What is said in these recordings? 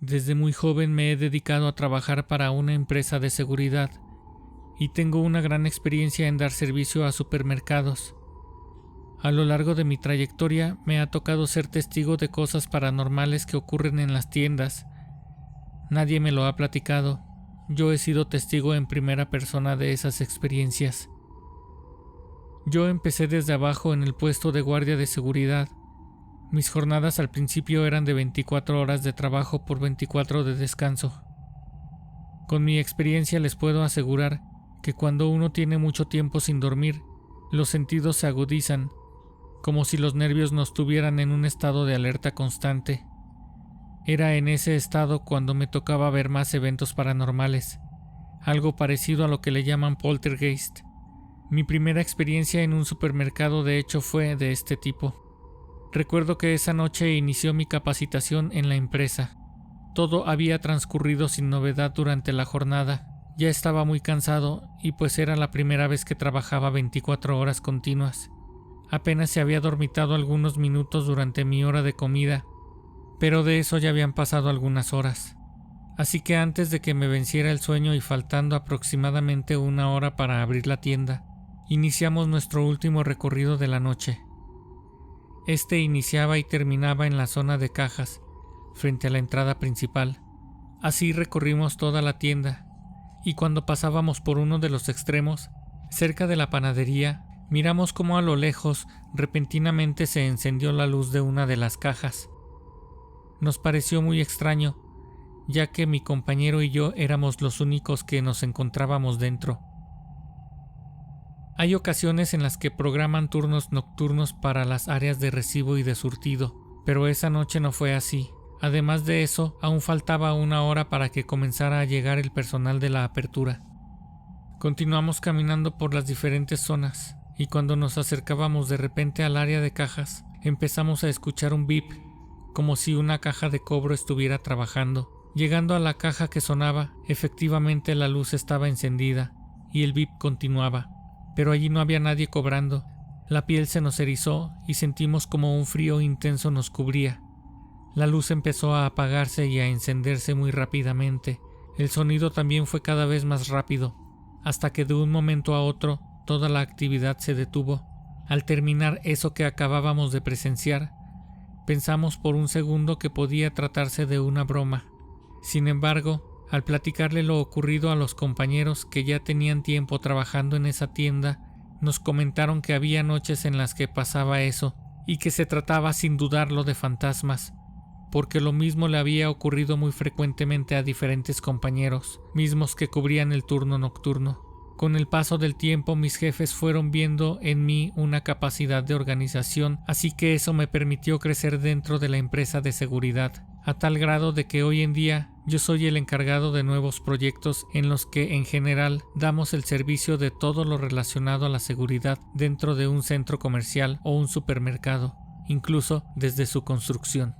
Desde muy joven me he dedicado a trabajar para una empresa de seguridad y tengo una gran experiencia en dar servicio a supermercados. A lo largo de mi trayectoria me ha tocado ser testigo de cosas paranormales que ocurren en las tiendas. Nadie me lo ha platicado. Yo he sido testigo en primera persona de esas experiencias. Yo empecé desde abajo en el puesto de guardia de seguridad. Mis jornadas al principio eran de 24 horas de trabajo por 24 de descanso. Con mi experiencia les puedo asegurar que cuando uno tiene mucho tiempo sin dormir, los sentidos se agudizan, como si los nervios no estuvieran en un estado de alerta constante. Era en ese estado cuando me tocaba ver más eventos paranormales, algo parecido a lo que le llaman poltergeist. Mi primera experiencia en un supermercado de hecho fue de este tipo. Recuerdo que esa noche inició mi capacitación en la empresa. Todo había transcurrido sin novedad durante la jornada. Ya estaba muy cansado y pues era la primera vez que trabajaba 24 horas continuas. Apenas se había dormitado algunos minutos durante mi hora de comida, pero de eso ya habían pasado algunas horas. Así que antes de que me venciera el sueño y faltando aproximadamente una hora para abrir la tienda, iniciamos nuestro último recorrido de la noche. Este iniciaba y terminaba en la zona de cajas, frente a la entrada principal. Así recorrimos toda la tienda, y cuando pasábamos por uno de los extremos, cerca de la panadería, miramos cómo a lo lejos repentinamente se encendió la luz de una de las cajas. Nos pareció muy extraño, ya que mi compañero y yo éramos los únicos que nos encontrábamos dentro. Hay ocasiones en las que programan turnos nocturnos para las áreas de recibo y de surtido, pero esa noche no fue así. Además de eso, aún faltaba una hora para que comenzara a llegar el personal de la apertura. Continuamos caminando por las diferentes zonas, y cuando nos acercábamos de repente al área de cajas, empezamos a escuchar un bip, como si una caja de cobro estuviera trabajando. Llegando a la caja que sonaba, efectivamente la luz estaba encendida, y el bip continuaba. Pero allí no había nadie cobrando. La piel se nos erizó y sentimos como un frío intenso nos cubría. La luz empezó a apagarse y a encenderse muy rápidamente. El sonido también fue cada vez más rápido, hasta que de un momento a otro toda la actividad se detuvo. Al terminar eso que acabábamos de presenciar, pensamos por un segundo que podía tratarse de una broma. Sin embargo, al platicarle lo ocurrido a los compañeros que ya tenían tiempo trabajando en esa tienda, nos comentaron que había noches en las que pasaba eso y que se trataba sin dudarlo de fantasmas, porque lo mismo le había ocurrido muy frecuentemente a diferentes compañeros, mismos que cubrían el turno nocturno. Con el paso del tiempo mis jefes fueron viendo en mí una capacidad de organización, así que eso me permitió crecer dentro de la empresa de seguridad, a tal grado de que hoy en día yo soy el encargado de nuevos proyectos en los que en general damos el servicio de todo lo relacionado a la seguridad dentro de un centro comercial o un supermercado, incluso desde su construcción.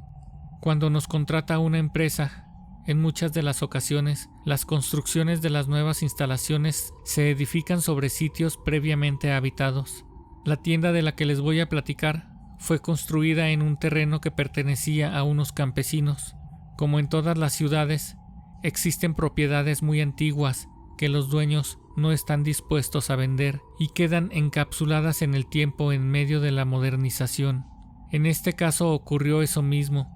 Cuando nos contrata una empresa, en muchas de las ocasiones, las construcciones de las nuevas instalaciones se edifican sobre sitios previamente habitados. La tienda de la que les voy a platicar fue construida en un terreno que pertenecía a unos campesinos. Como en todas las ciudades, existen propiedades muy antiguas que los dueños no están dispuestos a vender y quedan encapsuladas en el tiempo en medio de la modernización. En este caso ocurrió eso mismo.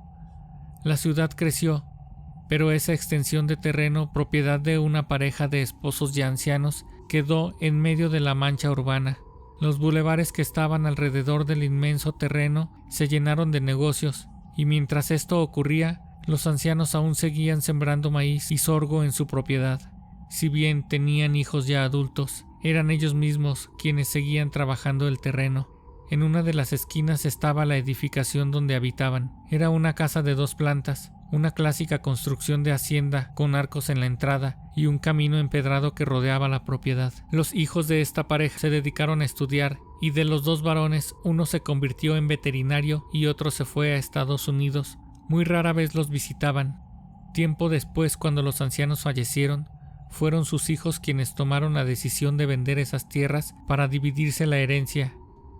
La ciudad creció, pero esa extensión de terreno, propiedad de una pareja de esposos ya ancianos, quedó en medio de la mancha urbana. Los bulevares que estaban alrededor del inmenso terreno se llenaron de negocios, y mientras esto ocurría, los ancianos aún seguían sembrando maíz y sorgo en su propiedad. Si bien tenían hijos ya adultos, eran ellos mismos quienes seguían trabajando el terreno. En una de las esquinas estaba la edificación donde habitaban. Era una casa de 2 plantas, una clásica construcción de hacienda con arcos en la entrada y un camino empedrado que rodeaba la propiedad. Los hijos de esta pareja se dedicaron a estudiar y de los 2 varones, uno se convirtió en veterinario y otro se fue a Estados Unidos. Muy rara vez los visitaban. Tiempo después, cuando los ancianos fallecieron, fueron sus hijos quienes tomaron la decisión de vender esas tierras para dividirse la herencia.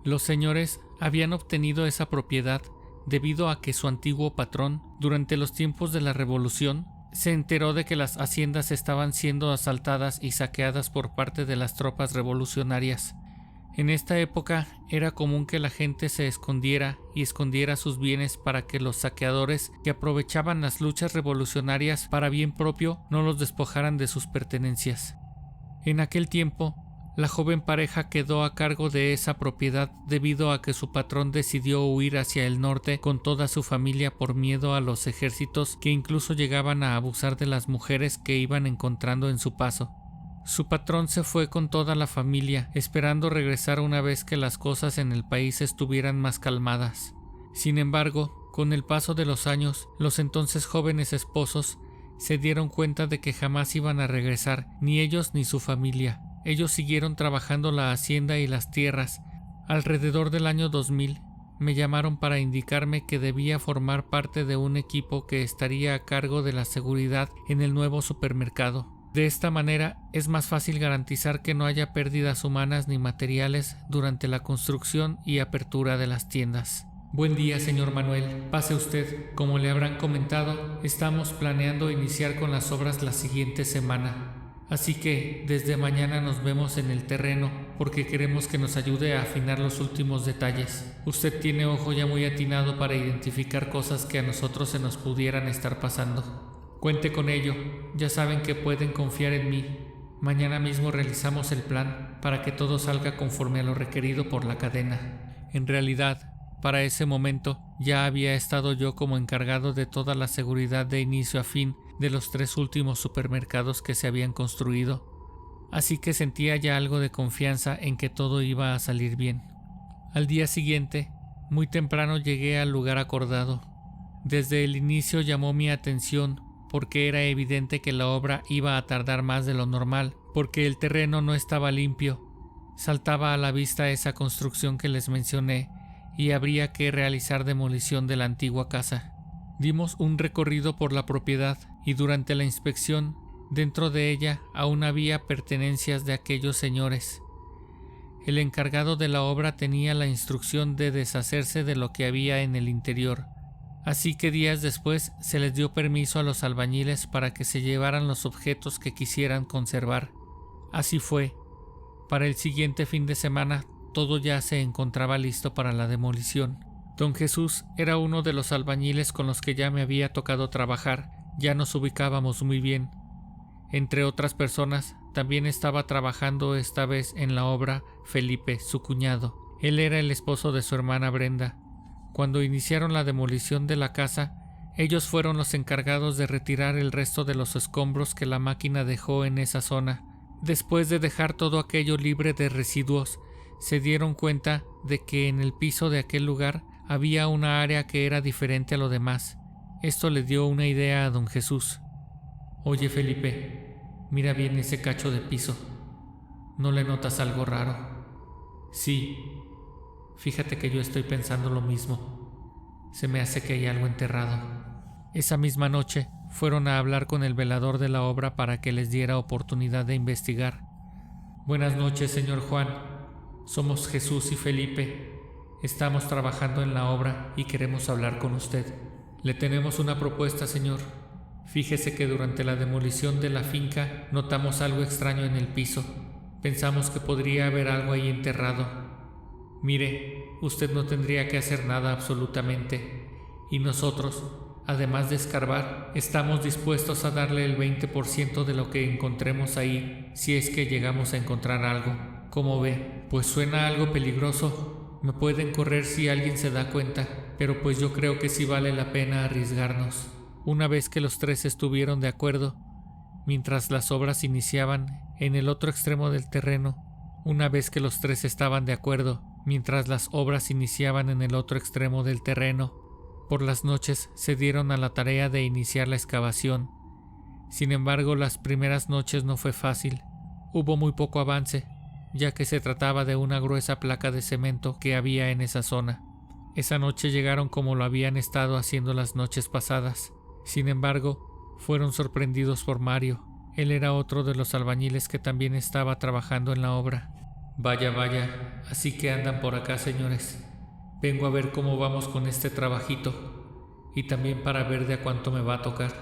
Los señores habían obtenido esa propiedad debido a que su antiguo patrón, durante los tiempos de la Revolución, se enteró de que las haciendas estaban siendo asaltadas y saqueadas por parte de las tropas revolucionarias. En esta época era común que la gente se escondiera y escondiera sus bienes para que los saqueadores, que aprovechaban las luchas revolucionarias para bien propio, no los despojaran de sus pertenencias. En aquel tiempo, la joven pareja quedó a cargo de esa propiedad debido a que su patrón decidió huir hacia el norte con toda su familia por miedo a los ejércitos que incluso llegaban a abusar de las mujeres que iban encontrando en su paso. Su patrón se fue con toda la familia, esperando regresar una vez que las cosas en el país estuvieran más calmadas. Sin embargo, con el paso de los años, los entonces jóvenes esposos se dieron cuenta de que jamás iban a regresar, ni ellos ni su familia. Ellos siguieron trabajando la hacienda y las tierras. Alrededor del año 2000, me llamaron para indicarme que debía formar parte de un equipo que estaría a cargo de la seguridad en el nuevo supermercado. De esta manera es más fácil garantizar que no haya pérdidas humanas ni materiales durante la construcción y apertura de las tiendas. Buen día, señor Manuel. Pase usted. Como le habrán comentado, estamos planeando iniciar con las obras la siguiente semana. Así que desde mañana nos vemos en el terreno porque queremos que nos ayude a afinar los últimos detalles. Usted tiene ojo ya muy atinado para identificar cosas que a nosotros se nos pudieran estar pasando. Cuente con ello, ya saben que pueden confiar en mí. Mañana mismo realizamos el plan para que todo salga conforme a lo requerido por la cadena. En realidad, para ese momento ya había estado yo como encargado de toda la seguridad de inicio a fin de los 3 últimos supermercados que se habían construido, así que sentía ya algo de confianza en que todo iba a salir bien. Al día siguiente, muy temprano llegué al lugar acordado. Desde el inicio llamó mi atención porque era evidente que la obra iba a tardar más de lo normal, porque el terreno no estaba limpio. Saltaba a la vista esa construcción que les mencioné y habría que realizar demolición de la antigua casa. Dimos un recorrido por la propiedad y durante la inspección, dentro de ella aún había pertenencias de aquellos señores. El encargado de la obra tenía la instrucción de deshacerse de lo que había en el interior. Así que días después se les dio permiso a los albañiles para que se llevaran los objetos que quisieran conservar. Así fue. Para el siguiente fin de semana todo ya se encontraba listo para la demolición. Don Jesús era uno de los albañiles con los que ya me había tocado trabajar. Ya nos ubicábamos muy bien. Entre otras personas, también estaba trabajando esta vez en la obra Felipe, su cuñado. Él era el esposo de su hermana Brenda. Cuando iniciaron la demolición de la casa, ellos fueron los encargados de retirar el resto de los escombros que la máquina dejó en esa zona. Después de dejar todo aquello libre de residuos, se dieron cuenta de que en el piso de aquel lugar había una área que era diferente a lo demás. Esto le dio una idea a don Jesús. Oye, Felipe, mira bien ese cacho de piso. ¿No le notas algo raro? Sí. Fíjate que yo estoy pensando lo mismo. Se me hace que hay algo enterrado. Esa misma noche fueron a hablar con el velador de la obra para que les diera oportunidad de investigar. Buenas noches, señor Juan. Somos Jesús y Felipe. Estamos trabajando en la obra y queremos hablar con usted. Le tenemos una propuesta, señor. Fíjese que durante la demolición de la finca notamos algo extraño en el piso. Pensamos que podría haber algo ahí enterrado. Mire, usted no tendría que hacer nada absolutamente, y nosotros, además de escarbar, estamos dispuestos a darle el 20% de lo que encontremos ahí, si es que llegamos a encontrar algo. ¿Cómo ve? Pues suena algo peligroso. Me pueden correr si alguien se da cuenta, pero pues yo creo que sí vale la pena arriesgarnos. Una vez que los 3 estuvieron de acuerdo, mientras las obras iniciaban en el otro extremo del terreno, por las noches se dieron a la tarea de iniciar la excavación. Sin embargo, las primeras noches no fue fácil. Hubo muy poco avance, ya que se trataba de una gruesa placa de cemento que había en esa zona. Esa noche llegaron como lo habían estado haciendo las noches pasadas. Sin embargo, fueron sorprendidos por Mario. Él era otro de los albañiles que también estaba trabajando en la obra. Vaya, así que andan por acá, señores. Vengo a ver cómo vamos con este trabajito y también para ver de a cuánto me va a tocar.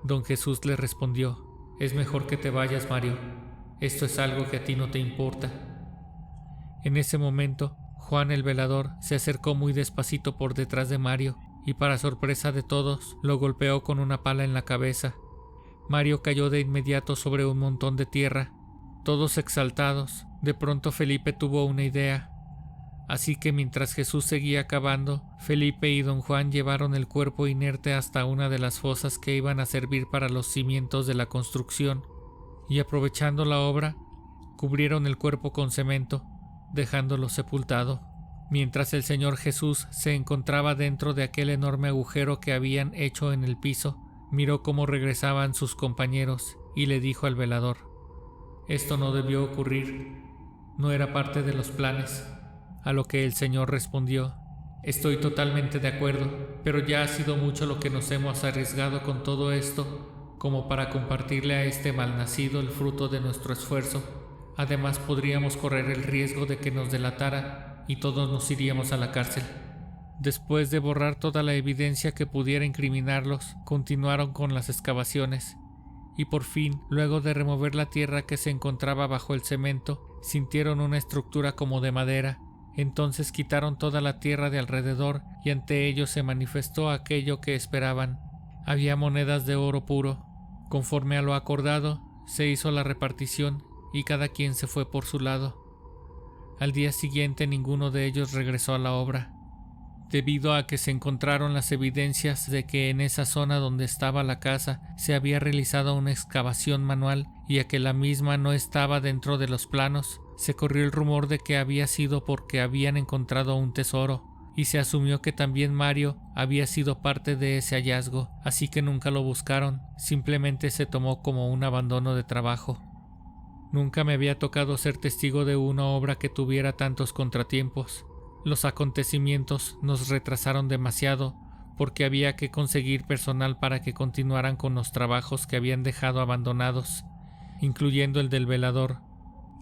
Don Jesús le respondió: es mejor que te vayas, Mario. Esto es algo que a ti no te importa. En ese momento, Juan el velador se acercó muy despacito por detrás de Mario y, para sorpresa de todos, lo golpeó con una pala en la cabeza. Mario cayó de inmediato sobre un montón de tierra. Todos exaltados, de pronto Felipe tuvo una idea. Así que mientras Jesús seguía cavando, Felipe y don Juan llevaron el cuerpo inerte hasta una de las fosas que iban a servir para los cimientos de la construcción, y aprovechando la obra, cubrieron el cuerpo con cemento, dejándolo sepultado. Mientras el Señor Jesús se encontraba dentro de aquel enorme agujero que habían hecho en el piso, miró cómo regresaban sus compañeros y le dijo al velador: esto no debió ocurrir, no era parte de los planes. A lo que el Señor respondió: estoy totalmente de acuerdo, pero ya ha sido mucho lo que nos hemos arriesgado con todo esto como para compartirle a este malnacido el fruto de nuestro esfuerzo. Además, podríamos correr el riesgo de que nos delatara y todos nos iríamos a la cárcel. Después de borrar toda la evidencia que pudiera incriminarlos, continuaron con las excavaciones y por fin, luego de remover la tierra que se encontraba bajo el cemento, sintieron una estructura como de madera. Entonces quitaron toda la tierra de alrededor y ante ellos se manifestó aquello que esperaban. Había monedas de oro puro. Conforme a lo acordado, se hizo la repartición y cada quien se fue por su lado. Al día siguiente ninguno de ellos regresó a la obra, debido a que se encontraron las evidencias de que en esa zona donde estaba la casa se había realizado una excavación manual y a que la misma no estaba dentro de los planos. Se corrió el rumor de que había sido porque habían encontrado un tesoro, y se asumió que también Mario había sido parte de ese hallazgo, así que nunca lo buscaron, simplemente se tomó como un abandono de trabajo. Nunca me había tocado ser testigo de una obra que tuviera tantos contratiempos. Los acontecimientos nos retrasaron demasiado, porque había que conseguir personal para que continuaran con los trabajos que habían dejado abandonados, incluyendo el del velador.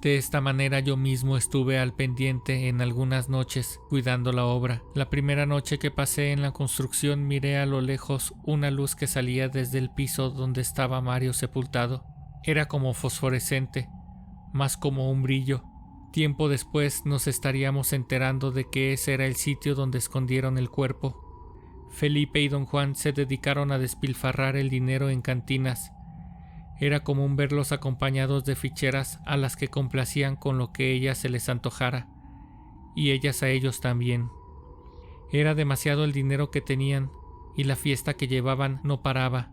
De esta manera yo mismo estuve al pendiente en algunas noches cuidando la obra. La primera noche que pasé en la construcción miré a lo lejos una luz que salía desde el piso donde estaba Mario sepultado. Era como fosforescente, más como un brillo. Tiempo después nos estaríamos enterando de que ese era el sitio donde escondieron el cuerpo. Felipe y don Juan se dedicaron a despilfarrar el dinero en cantinas. Era común verlos acompañados de ficheras a las que complacían con lo que ellas se les antojara, y ellas a ellos también. Era demasiado el dinero que tenían, y la fiesta que llevaban no paraba.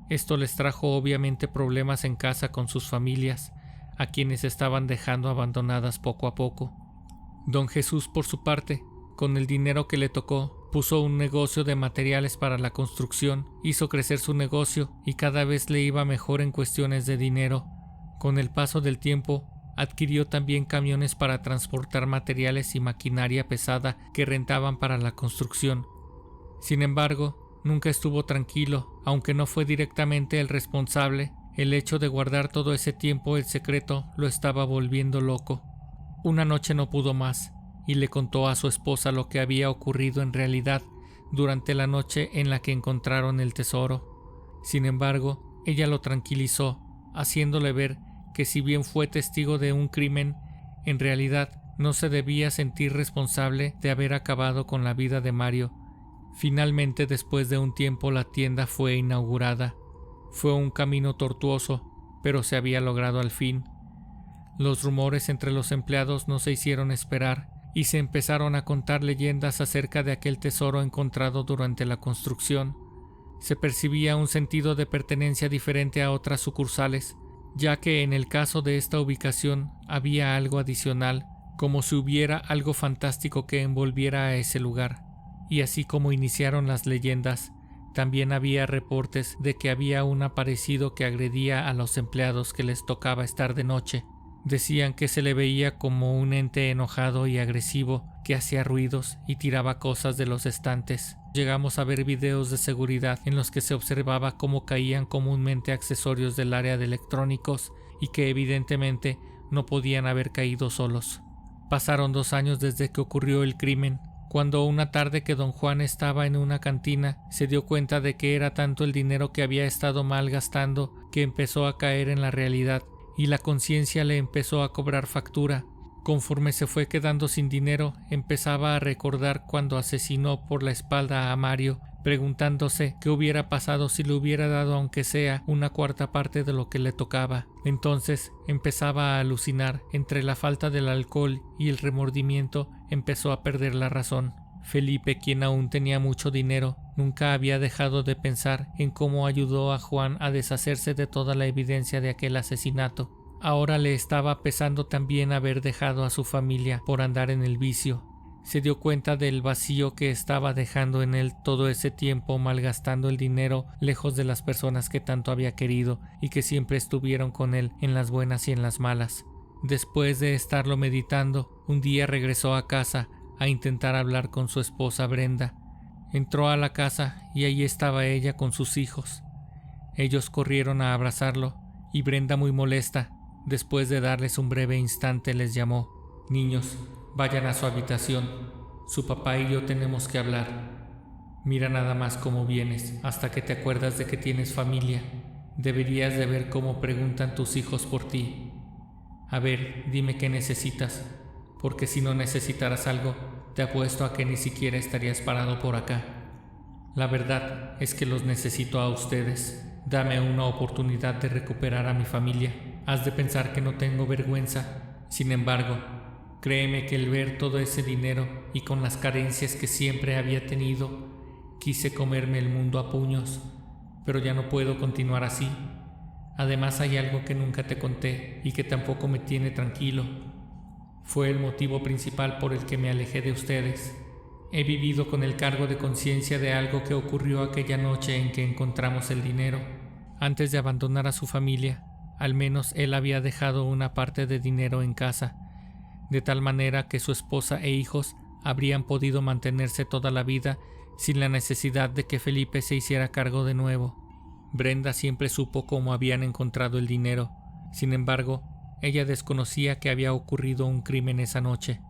Esto les trajo obviamente problemas en casa con sus familias, a quienes estaban dejando abandonadas poco a poco. Don Jesús, por su parte, con el dinero que le tocó, puso un negocio de materiales para la construcción, hizo crecer su negocio y cada vez le iba mejor en cuestiones de dinero. Con el paso del tiempo, adquirió también camiones para transportar materiales y maquinaria pesada que rentaban para la construcción. Sin embargo, nunca estuvo tranquilo, aunque no fue directamente el responsable. El hecho de guardar todo ese tiempo el secreto lo estaba volviendo loco. Una noche no pudo más y le contó a su esposa lo que había ocurrido en realidad durante la noche en la que encontraron el tesoro. Sin embargo, ella lo tranquilizó, haciéndole ver que si bien fue testigo de un crimen, en realidad no se debía sentir responsable de haber acabado con la vida de Mario. Finalmente, después de un tiempo, la tienda fue inaugurada. Fue un camino tortuoso, pero se había logrado al fin. Los rumores entre los empleados no se hicieron esperar y se empezaron a contar leyendas acerca de aquel tesoro encontrado durante la construcción. Se percibía un sentido de pertenencia diferente a otras sucursales, ya que en el caso de esta ubicación había algo adicional, como si hubiera algo fantástico que envolviera a ese lugar. Y así como iniciaron las leyendas, también había reportes de que había un aparecido que agredía a los empleados que les tocaba estar de noche. Decían que se le veía como un ente enojado y agresivo que hacía ruidos y tiraba cosas de los estantes. Llegamos a ver videos de seguridad en los que se observaba cómo caían comúnmente accesorios del área de electrónicos y que evidentemente no podían haber caído solos. Pasaron 2 años desde que ocurrió el crimen, Cuando una tarde que don Juan estaba en una cantina, se dio cuenta de que era tanto el dinero que había estado malgastando que empezó a caer en la realidad y la conciencia le empezó a cobrar factura. Conforme se fue quedando sin dinero, empezaba a recordar cuando asesinó por la espalda a Mario, preguntándose qué hubiera pasado si le hubiera dado aunque sea una cuarta parte de lo que le tocaba. Entonces empezaba a alucinar. Entre la falta del alcohol y el remordimiento empezó a perder la razón. Felipe, quien aún tenía mucho dinero, nunca había dejado de pensar en cómo ayudó a Juan a deshacerse de toda la evidencia de aquel asesinato. Ahora le estaba pesando también haber dejado a su familia por andar en el vicio. Se dio cuenta del vacío que estaba dejando en él todo ese tiempo malgastando el dinero lejos de las personas que tanto había querido y que siempre estuvieron con él en las buenas y en las malas. Después de estarlo meditando, un día regresó a casa a intentar hablar con su esposa Brenda. Entró a la casa y allí estaba ella con sus hijos. Ellos corrieron a abrazarlo y Brenda, muy molesta, después de darles un breve instante, les llamó: «Niños, vayan a su habitación. Su papá y yo tenemos que hablar. Mira nada más cómo vienes, hasta que te acuerdas de que tienes familia. Deberías de ver cómo preguntan tus hijos por ti. A ver, dime qué necesitas, porque si no necesitaras algo, te apuesto a que ni siquiera estarías parado por acá. La verdad es que los necesito a ustedes. Dame una oportunidad de recuperar a mi familia. Has de pensar que no tengo vergüenza. Sin embargo, créeme que el ver todo ese dinero y con las carencias que siempre había tenido, quise comerme el mundo a puños, pero ya no puedo continuar así. Además hay algo que nunca te conté y que tampoco me tiene tranquilo. Fue el motivo principal por el que me alejé de ustedes. He vivido con el cargo de conciencia de algo que ocurrió aquella noche en que encontramos el dinero. Antes de abandonar a su familia, al menos él había dejado una parte de dinero en casa, de tal manera que su esposa e hijos habrían podido mantenerse toda la vida sin la necesidad de que Felipe se hiciera cargo de nuevo. Brenda siempre supo cómo habían encontrado el dinero. Sin embargo, ella desconocía que había ocurrido un crimen esa noche.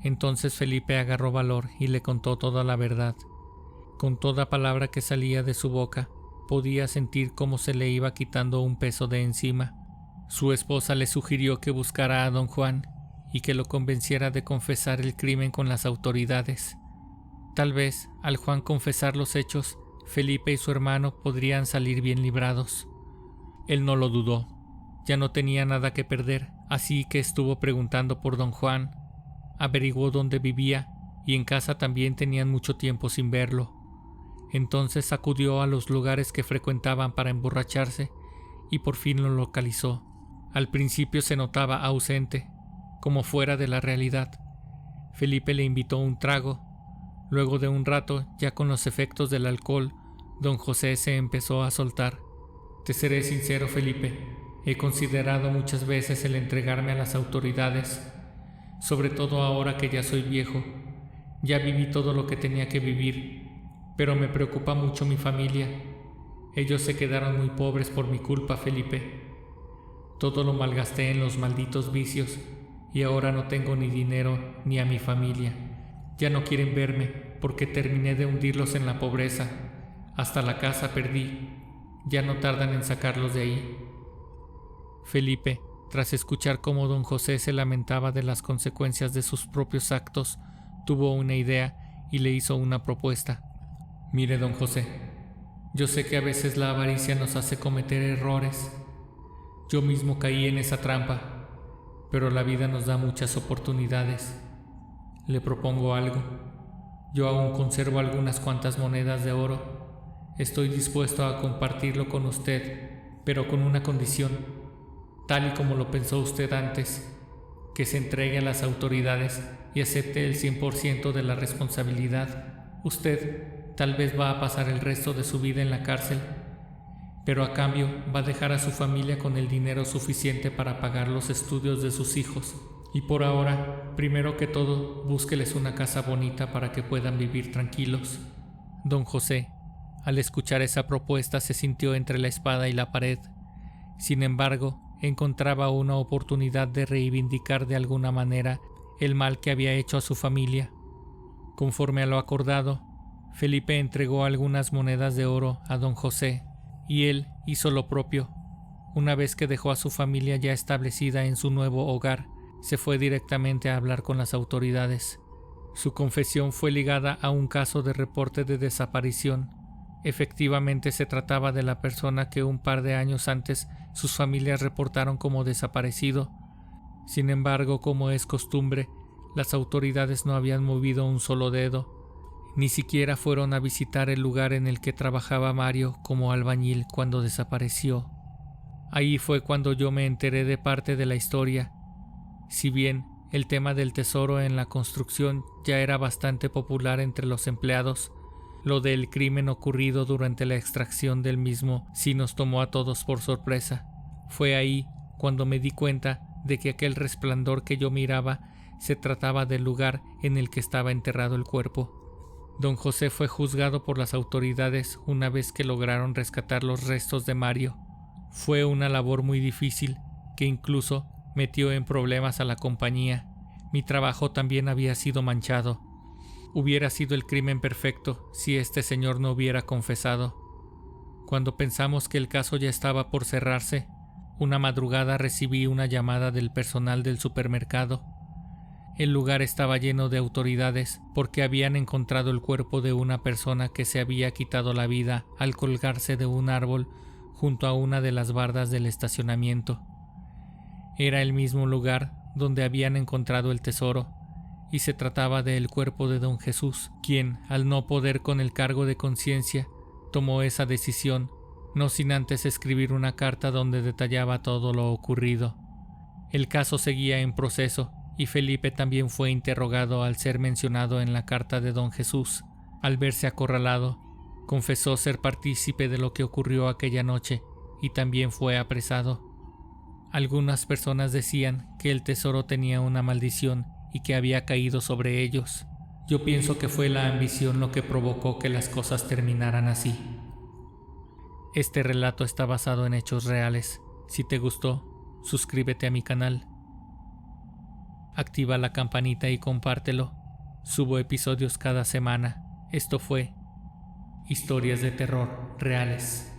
Entonces Felipe agarró valor y le contó toda la verdad. Con toda palabra que salía de su boca, podía sentir cómo se le iba quitando un peso de encima. Su esposa le sugirió que buscara a don Juan y que lo convenciera de confesar el crimen con las autoridades. Tal vez, al Juan confesar los hechos, Felipe y su hermano podrían salir bien librados. Él no lo dudó. Ya no tenía nada que perder, así que estuvo preguntando por don Juan. Averiguó dónde vivía y en casa también tenían mucho tiempo sin verlo. Entonces acudió a los lugares que frecuentaban para emborracharse y por fin lo localizó. Al principio se notaba ausente, como fuera de la realidad. Felipe le invitó un trago. Luego de un rato, ya con los efectos del alcohol, don José se empezó a soltar. Te seré sincero, Felipe, he considerado muchas veces el entregarme a las autoridades, sobre todo ahora que ya soy viejo. Ya viví todo lo que tenía que vivir, pero me preocupa mucho mi familia. Ellos se quedaron muy pobres por mi culpa, Felipe. Todo lo malgasté en los malditos vicios y ahora no tengo ni dinero ni a mi familia. Ya no quieren verme porque terminé de hundirlos en la pobreza. Hasta la casa perdí. Ya no tardan en sacarlos de ahí. Felipe, tras escuchar cómo don José se lamentaba de las consecuencias de sus propios actos, tuvo una idea y le hizo una propuesta. Mire, don José, yo sé que a veces la avaricia nos hace cometer errores. Yo mismo caí en esa trampa, pero la vida nos da muchas oportunidades. Le propongo algo. Yo aún conservo algunas cuantas monedas de oro. Estoy dispuesto a compartirlo con usted, pero con una condición, tal y como lo pensó usted antes, que se entregue a las autoridades y acepte el 100% de la responsabilidad. Usted tal vez va a pasar el resto de su vida en la cárcel, pero a cambio va a dejar a su familia con el dinero suficiente para pagar los estudios de sus hijos. Y por ahora, primero que todo, búsqueles una casa bonita para que puedan vivir tranquilos. Don José, al escuchar esa propuesta, se sintió entre la espada y la pared. Sin embargo, encontraba una oportunidad de reivindicar de alguna manera el mal que había hecho a su familia. Conforme a lo acordado, Felipe entregó algunas monedas de oro a don José y él hizo lo propio. Una vez que dejó a su familia ya establecida en su nuevo hogar, se fue directamente a hablar con las autoridades. Su confesión fue ligada a un caso de reporte de desaparición. Efectivamente se trataba de la persona que un par de años antes sus familias reportaron como desaparecido. Sin embargo, como es costumbre, las autoridades no habían movido un solo dedo. Ni siquiera fueron a visitar el lugar en el que trabajaba Mario como albañil cuando desapareció. Ahí fue cuando yo me enteré de parte de la historia. Si bien el tema del tesoro en la construcción ya era bastante popular entre los empleados, lo del crimen ocurrido durante la extracción del mismo sí nos tomó a todos por sorpresa. Fue ahí cuando me di cuenta de que aquel resplandor que yo miraba se trataba del lugar en el que estaba enterrado el cuerpo. Don José fue juzgado por las autoridades una vez que lograron rescatar los restos de Mario. Fue una labor muy difícil, que incluso metió en problemas a la compañía. Mi trabajo también había sido manchado. Hubiera sido el crimen perfecto si este señor no hubiera confesado. Cuando pensamos que el caso ya estaba por cerrarse, una madrugada recibí una llamada del personal del supermercado. El lugar estaba lleno de autoridades porque habían encontrado el cuerpo de una persona que se había quitado la vida al colgarse de un árbol junto a una de las bardas del estacionamiento. Era el mismo lugar donde habían encontrado el tesoro, y se trataba del cuerpo de don Jesús, quien, al no poder con el cargo de conciencia, tomó esa decisión, no sin antes escribir una carta donde detallaba todo lo ocurrido. El caso seguía en proceso, y Felipe también fue interrogado al ser mencionado en la carta de don Jesús. Al verse acorralado, confesó ser partícipe de lo que ocurrió aquella noche, y también fue apresado. Algunas personas decían que el tesoro tenía una maldición y que había caído sobre ellos. Yo pienso que fue la ambición lo que provocó que las cosas terminaran así. Este relato está basado en hechos reales. Si te gustó, suscríbete a mi canal. Activa la campanita y compártelo. Subo episodios cada semana. Esto fue Historias de Terror Reales.